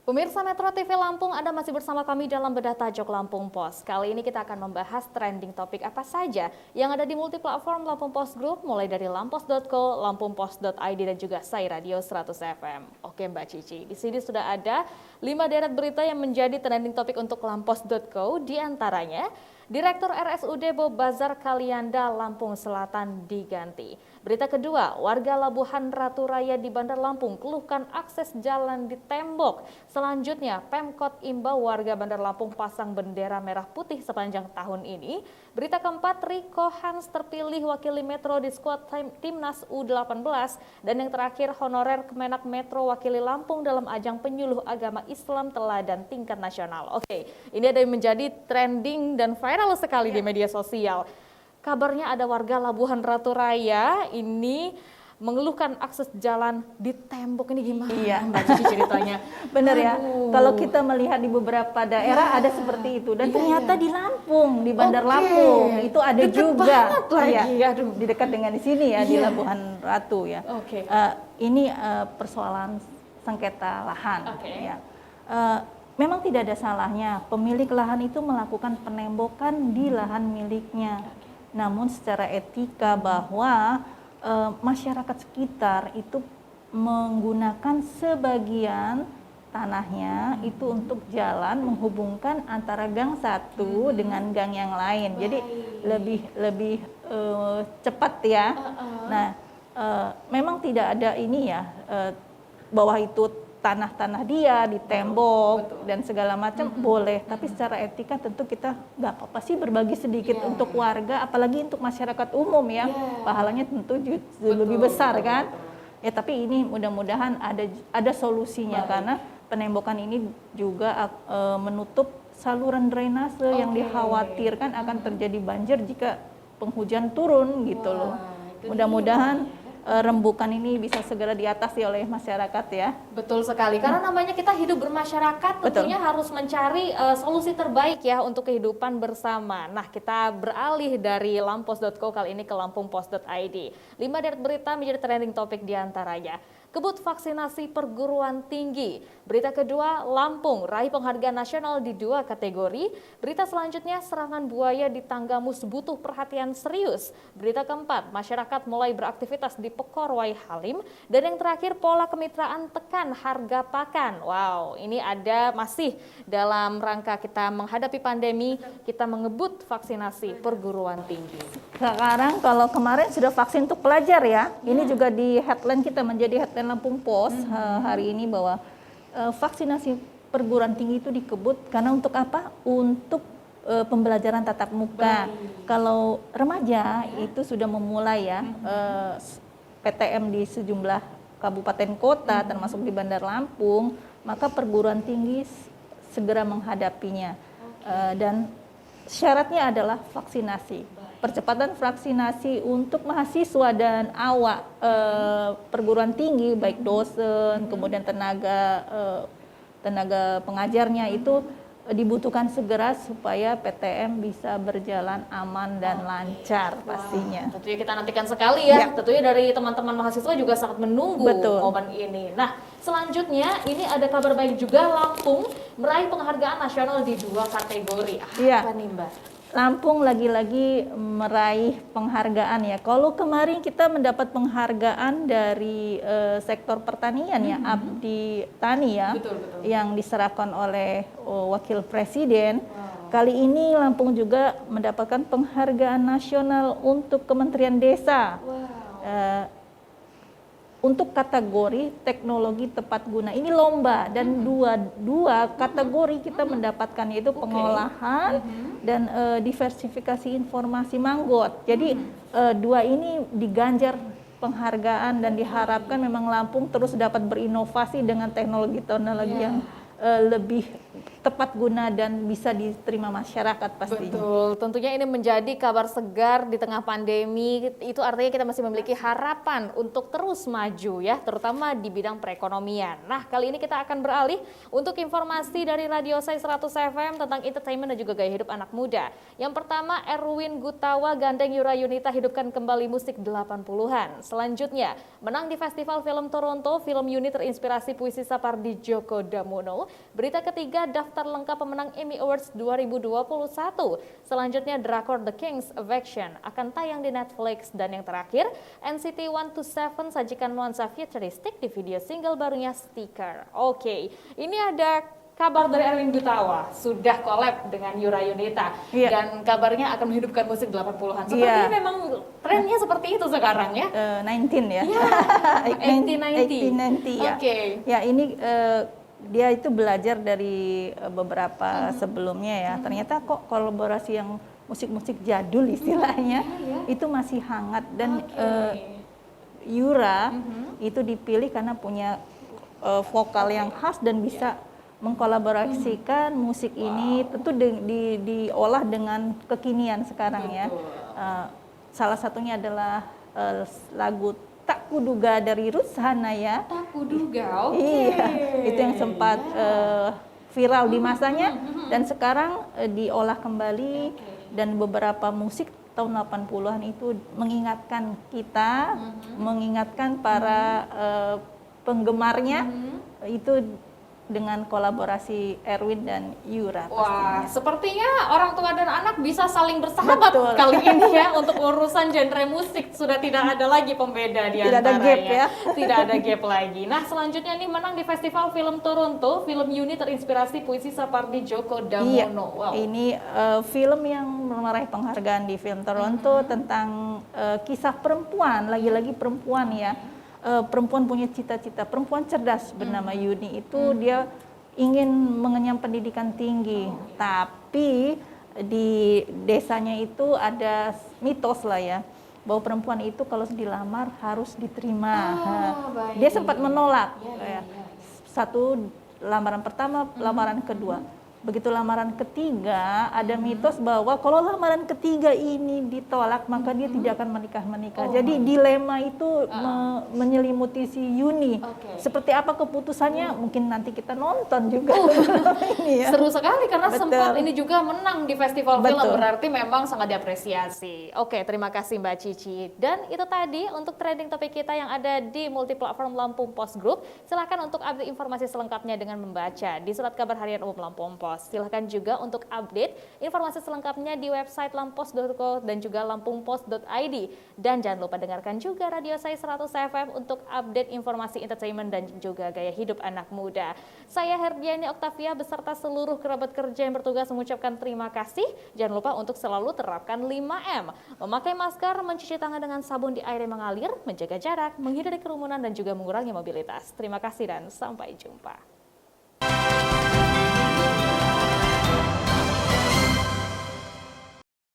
Pemirsa Metro TV Lampung, Anda masih bersama kami dalam Bedah Tajok Lampung Post. Kali ini kita akan membahas trending topik apa saja yang ada di multiplatform Lampung Post Group, mulai dari lampos.co, lampungpost.id, dan juga Sai Radio 100 FM. Oke Mbak Cici, di sini sudah ada 5 deret berita yang menjadi trending topik untuk lampos.co, di antaranya Direktur RSUD Bobazar Kalianda Lampung Selatan diganti. Berita kedua, warga Labuhan Ratu Raya di Bandar Lampung keluhkan akses jalan di tembok. Selanjutnya, Pemkot imbau warga Bandar Lampung pasang bendera merah putih sepanjang tahun ini. Berita keempat, Rico Hans terpilih wakili Metro di skuad Timnas U18. Dan yang terakhir, honorer Kemenak Metro wakili Lampung dalam ajang penyuluh agama Islam teladan tingkat nasional. Oke, ini ada yang menjadi trending dan viral sekali di media sosial. Kabarnya ada warga Labuhan Ratu Raya ini mengeluhkan akses jalan di tembok. Ini gimana Mbak Cici ceritanya? Bener ya, kalau kita melihat di beberapa daerah ada seperti itu. Dan ternyata di Lampung, di Bandar Lampung itu ada deket juga. Ya, di dekat dengan di sini ya, di Labuhan Ratu ya. Ini persoalan sengketa lahan. Ya. Memang tidak ada salahnya pemilik lahan itu melakukan penembokan di lahan miliknya. Namun secara etika bahwa masyarakat sekitar itu menggunakan sebagian tanahnya itu untuk jalan menghubungkan antara gang satu dengan gang yang lain. Jadi lebih cepat ya. Nah, memang tidak ada ini ya bahwa itu tanah-tanah dia di tembok dan segala macam boleh, tapi secara etika tentu kita nggak apa-apa sih berbagi sedikit untuk warga, apalagi untuk masyarakat umum ya, pahalanya tentu lebih besar kan. Ya tapi ini mudah-mudahan ada solusinya karena penembokan ini juga menutup saluran drainase yang dikhawatirkan akan terjadi banjir jika penghujan turun gitu loh. Mudah-mudahan rembukan ini bisa segera diatasi oleh masyarakat ya. Betul sekali, karena namanya kita hidup bermasyarakat, tentunya harus mencari solusi terbaik ya untuk kehidupan bersama. Nah, kita beralih dari lampos.co kali ini ke lampungpost.id. 5 deret berita menjadi trending topik diantaranya. Kebut vaksinasi perguruan tinggi. Berita kedua, Lampung raih penghargaan nasional di 2 kategori. Berita selanjutnya, serangan buaya di Tanggamus butuh perhatian serius. Berita keempat, masyarakat mulai beraktivitas di Pekor Wai Halim. Dan yang terakhir, pola kemitraan tekan harga pakan. Wow, ini ada masih dalam rangka kita menghadapi pandemi, kita mengebut vaksinasi perguruan tinggi. Sekarang kalau kemarin sudah vaksin untuk pelajar ya, ini juga di headline kita menjadi headline Lampung Post hari ini bahwa vaksinasi perguruan tinggi itu dikebut karena untuk apa? Untuk pembelajaran tatap muka. Kalau remaja itu sudah memulai ya PTM di sejumlah kabupaten kota termasuk di Bandar Lampung, maka perguruan tinggi segera menghadapinya dan syaratnya adalah vaksinasi. Percepatan vaksinasi untuk mahasiswa dan awak perguruan tinggi, baik dosen, kemudian tenaga pengajarnya itu dibutuhkan segera supaya PTM bisa berjalan aman dan lancar pastinya. Tentunya kita nantikan sekali ya. Tentunya dari teman-teman mahasiswa juga sangat menunggu momen ini. Nah, selanjutnya ini ada kabar baik juga, Lampung meraih penghargaan nasional di 2 kategori. Apa nih Mbak? Lampung lagi-lagi meraih penghargaan ya. Kalau kemarin kita mendapat penghargaan dari sektor pertanian ya, Abdi Tani ya, yang diserahkan oleh Wakil Presiden. Kali ini Lampung juga mendapatkan penghargaan nasional untuk Kementerian Desa. Untuk kategori teknologi tepat guna. Ini lomba dan dua kategori kita mendapatkan, yaitu pengolahan dan diversifikasi informasi manggot. Jadi 2 ini diganjar penghargaan dan diharapkan memang Lampung terus dapat berinovasi dengan teknologi yang lebih tepat guna dan bisa diterima masyarakat pastinya. Betul, tentunya ini menjadi kabar segar di tengah pandemi. Itu artinya kita masih memiliki harapan untuk terus maju ya, terutama di bidang perekonomian. Nah, kali ini kita akan beralih untuk informasi dari Radio Sai 100 FM tentang entertainment dan juga gaya hidup anak muda. Yang pertama, Erwin Gutawa gandeng Yura Yunita hidupkan kembali musik 80-an. Selanjutnya, menang di Festival Film Toronto, film Yuni terinspirasi puisi Sapardi Djoko Damono. Berita ketiga, daftar lengkap pemenang Emmy Awards 2021. Selanjutnya, drakor The Kings of Action akan tayang di Netflix. Dan yang terakhir, NCT 127 sajikan nuansa futuristik di video single barunya Sticker. Oke, ini ada kabar dari Erwin Gutawa, sudah collab dengan Yura Yunita. Dan kabarnya akan menghidupkan musik 80-an. Sepertinya memang trennya seperti itu sekarang ya. 19 ya. 1890 ya. Oke. Ya, ini dia itu belajar dari beberapa sebelumnya ya. Ternyata kok kolaborasi yang musik-musik jadul istilahnya itu masih hangat dan Yura itu dipilih karena punya vokal yang khas dan bisa mengkolaborasikan musik ini tentu diolah dengan kekinian sekarang ya. Salah satunya adalah lagu Tak Kuduga dari Ruth Sahanaya. Tak Kuduga, Iya, itu yang sempat viral di masanya dan sekarang diolah kembali dan beberapa musik tahun 80-an itu mengingatkan kita, mengingatkan para penggemarnya itu dengan kolaborasi Erwin dan Yura. Wah, sepertinya orang tua dan anak bisa saling bersahabat kali ini ya untuk urusan genre musik. Sudah tidak ada lagi pembeda di antaranya. Tidak ada gap ya. Tidak ada gap lagi. Nah, selanjutnya ini menang di Festival Film Toronto, film Yuni terinspirasi puisi Sapardi Djoko Damono. Iya, wow. Ini film yang meraih penghargaan di Film Toronto tentang kisah perempuan, lagi-lagi perempuan ya. Perempuan punya cita-cita, perempuan cerdas bernama Yuni itu dia ingin mengenyam pendidikan tinggi, tapi di desanya itu ada mitos lah ya, bahwa perempuan itu kalau dilamar harus diterima. Dia sempat menolak, satu lamaran pertama, lamaran kedua. Begitu lamaran ketiga, ada mitos bahwa kalau lamaran ketiga ini ditolak, maka dia tidak akan menikah. Jadi dilema itu menyelimuti si Yuni. Seperti apa keputusannya? Mungkin nanti kita nonton juga. Ini ya. Seru sekali karena sempat ini juga menang di festival film, berarti memang sangat diapresiasi. Oke, terima kasih Mbak Cici. Dan itu tadi untuk trending topik kita yang ada di multiplatform Lampung Post Group. Silakan untuk update informasi selengkapnya dengan membaca di Surat Kabar Harian Umum Lampung Post. Silahkan juga untuk update informasi selengkapnya di website lampos.co dan juga lampungpost.id. Dan jangan lupa dengarkan juga Radio Sai 100 FM untuk update informasi entertainment dan juga gaya hidup anak muda. Saya Herdiani Oktavia beserta seluruh kerabat kerja yang bertugas mengucapkan terima kasih. Jangan lupa untuk selalu terapkan 5M. Memakai masker, mencuci tangan dengan sabun di air yang mengalir, menjaga jarak, menghindari kerumunan dan juga mengurangi mobilitas. Terima kasih dan sampai jumpa.